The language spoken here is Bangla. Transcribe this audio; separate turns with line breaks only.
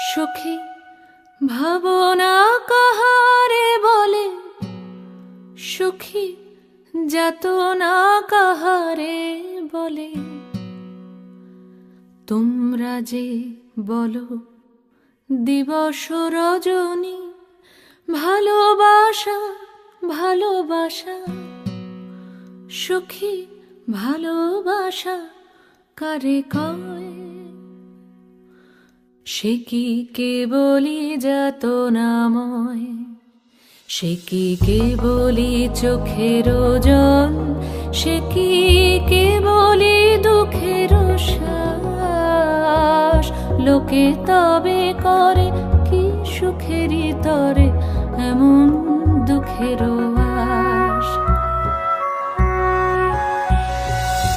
সুখী ভাবনা কাহারে বলে, সুখী যাতনা কাহারে বলে। তোমরা যে বলো দিবস রজনী, ভালোবাসা ভালোবাসা, সুখী ভালোবাসা কারে কয়? সে কি কেবলি যাতনাময়, সে কি কেবলি চোখের জল, সে কি কেবলি দুঃখের শ্বাস? লোকে তবে করে কি সুখেরই তরে এমন দুঃখের